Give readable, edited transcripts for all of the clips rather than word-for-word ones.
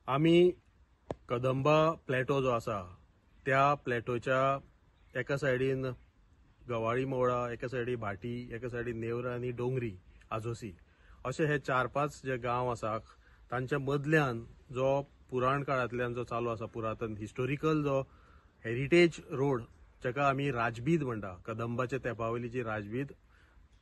आम्ही कदंबा प्लॅटो जो आसा त्या प्लॅटोच्या एका सायडीन गवाळी मोवळा, एका सायडीन भाटी, एका सायडीन नेवरा आनी डोंगरी आजोसी असे हे 4-5 जे गांव आसा तांच्या मदल्यान जो पुराण काळांतल्यान जो चालू आसा पुरातन हिस्टोरिकल जो हेरिटेज रोड जाका आमी राजबीद म्हणटा, कदंबाच्या तेंपावयलीची राजबीद,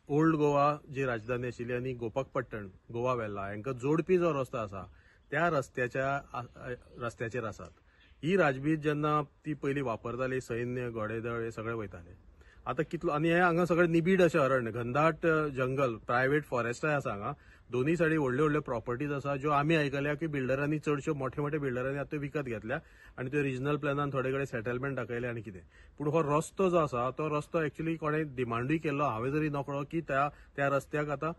ओल्ड गोवा जी राजधानी आशिल्ली आनी गोपाकपट्टण गोवा वेल्हा हांकां जोडपी जो रस्तो आसा त्या रस्त्याचेर आसात। ही राजबीद जेन्ना ती पयली वापरताली सैन्य घोडेदळ हे सगळे वयताले। आता कितलो आनी हे हांगा सगळे निबीड अशें अरण्य, घनदाट जंगल, प्रायव्हेट फॉरेस्टाय आसा हांगा। दोन्ही सायडी व्हडल्यो व्हडल्यो प्रॉपर्टीज आसा ज्यो आमी आयकल्या की बिल्डरांनी चडश्यो मोठ्या मोठ्या बिल्डरांनी आतां विकत घेतल्या आनी त्यो रिजनल प्लॅनान थोडे कडेन सेटलमेंट दाखयले आनी कितें। पूण हो रस्तो जो आसा तो रस्तो एक्चुअली कोणें डिमांडूय केल्लो, हांवें जरी नकळो की त्या रस्त्याक आतां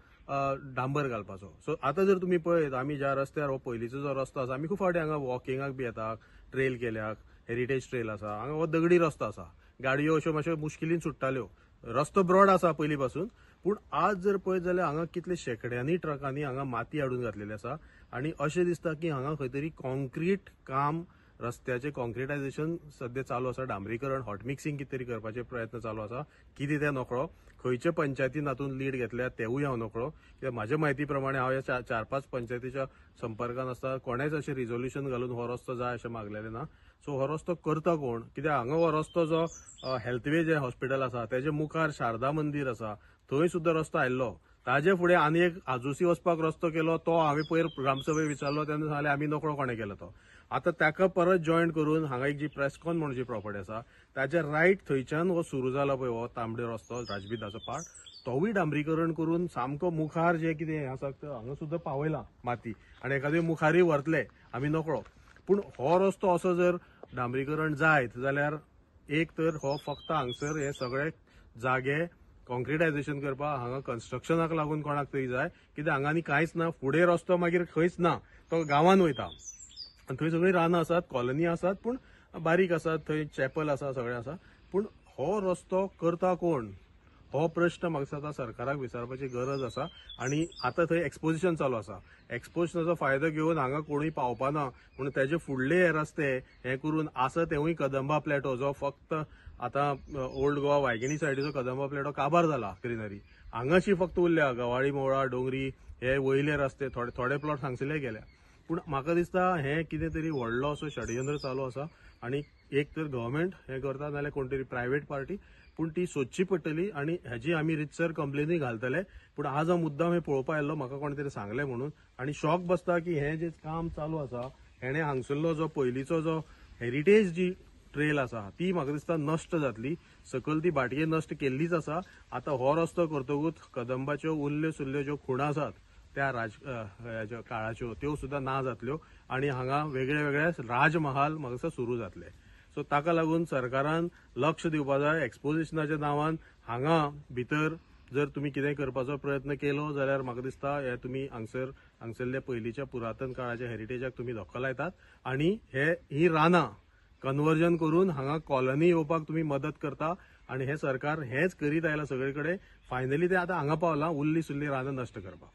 डांबर घालपाचो। सो आतां जर तुमी पळयत आमी ज्या रस्त्यार हो पयलींचो जो रस्तो आसा, आमी खूब फावटी हांगा वॉकिंगाक बी येतात, ट्रेल केल्याक, हेरिटेज ट्रेल आसा, हांगा हो दगडी रस्तो आसा, गाडयो अश्यो मातश्यो मुश्किलीन सुट्टाल्यो, रस्तो ब्रॉड आसा पयलीं पासून। पूण आज जर पळयत जाल्यार हांगा कितले शेकड्यांनी ट्रकांनी हांगा माती हाडून घातलेली आसा आनी अशें दिसता की हांगा खंय तरी कॉन्क्रीट काम, रस्त्याचे कॉन्क्रिटायझेशन सध्या चालू आसा, डांबरीकरण, हॉट मिक्सिंग कितें तरी करपाचे प्रयत्न चालू आसा, कितें तें नकळो। खंयचे पंचायतीन हातून लीड घेतल्या तेवूय हांव नकळो, कित्याक म्हाज्या म्हायती प्रमाणे हांव ह्या 4-5 पंचायतीच्या संपर्कान आसता, कोणेच अशें रिझोल्युशन घालून हो रस्तो जाय अशें मागलेलें ना। सो हो रस्तो करता कोण, कित्याक हांगा हो रस्तो जो हेल्थवे जे हॉस्पिटल आसा तेजे मुखार शारदा मंदिर आसा, थंय सुद्धा रस्तो आयल्लो। ताजे फुडें आनी एक आजोसी वचपाक रस्तो केलो, तो हांवें पयर ग्रामसभेक विचारलो तेन्ना सांगलें आमी नकळो कोणें केलो तो। आतां ताका परत जॉयन करून हांगा एक जी प्रेस्कॉन म्हणून जी प्रॉपर्टी आसा ताच्या रायट थंयच्यान हो सुरू जाला पळय हो तांबडे रस्तो राजबीदाचो पार्ट, तोवूय डांबरीकरण करून सामको मुखार जे कितें आसा हांगा सुद्धा पावयला माती आनी एखादे मुखारय व्हरतले आमी नकळो। पूण हो रस्तो असो जर डांबरीकरण जायत जाल्यार एक तर हो फक्त हांगसर हे सगळे जागे कॉन्क्रिटायझेशन करपाक, हांगा कन्स्ट्रक्शनाक लागून कोणाक तरी जाय, कित्याक हांगा आनी कांयच ना, फुडें रस्तो मागीर खंयच ना, तो गांवान वयता आनी थंय सगळीं रानां आसात, कॉलनी आसात, पूण बारीक आसात, थंय चॅपल आसा, सगळें आसा। पूण हो रस्तो करता कोण, हो प्रश्न म्हाका दिसता सरकाराक विचारपाची गरज आसा। आनी आतां थंय एक्सपोजिशन चालू आसा, एक्सपोजिशनाचो फायदो घेवन हांगा कोणूय पावपाना म्हणून तेजे फुडले हे रस्ते हे करून आसा तेवूय कदंबा प्लॅटो जो फक्त आतां ओल्ड गोवा वायगिणी सायडीचो कदंबा प्लॅटो काबार जाला ग्रीनरी, हांगाशी फक्त उरल्या गवाळी मोवळा, डोंगरी हे वयले रस्ते थोडे प्लॉट हांगसले गेल्या। पूण म्हाका दिसता हे कितें तरी व्हडलो असो षडयंत्र चालू आसा आनी एक तर गव्हर्मेंट हे करता नाल्यार कोण तरी प्रायव्हेट पार्टी, पूण ती सोदची पडटली आनी हेजी आमी रितसर कंप्लेनूय घालतले। पूण आज हांव मुद्दाम हे पळोवपा आयल्लो, म्हाका कोणे तरी सांगलें म्हणून, आनी शॉक बसता की हे जे काम चालू आसा हेणे हांगसरलो जो पयलींचो जो हेरिटेज जी ट्रेल आसा ती म्हाका दिसता नश्ट जातली, सकयल ती भाटये नश्ट केल्लीच आसा। आतां हो रस्तो करतकूच कदंबाच्यो उरल्यो सुरल्यो ज्यो खुणा आसात त्या काळाच्यो त्यो सुद्धा ना जातल्यो आनी हांगा वेगळे वेगळे राजमहाल म्हाका दिसता सुरू जातले। सो ताका लागून सरकारान लक्ष दिवपा जाय एक्सपोजिशनाच्या नांवान। हांगा भितर जर तुमी कितें करपाचो प्रयत्न केलो जाल्यार म्हाका दिसता हे तुमी हांगसरल्या पयलींच्या पुरातन काळाच्या हेरिटेजाक तुमी धक्को लायतात आनी ही रानां कन्वर्जन करून हांगा कॉलनी येवपाक तुमी मदत करता आनी हे सरकार हेच करीत आयला सगळे कडेन। फायनली ते आतां हांगा पावला उरली सुरली रानां नश्ट करपाक।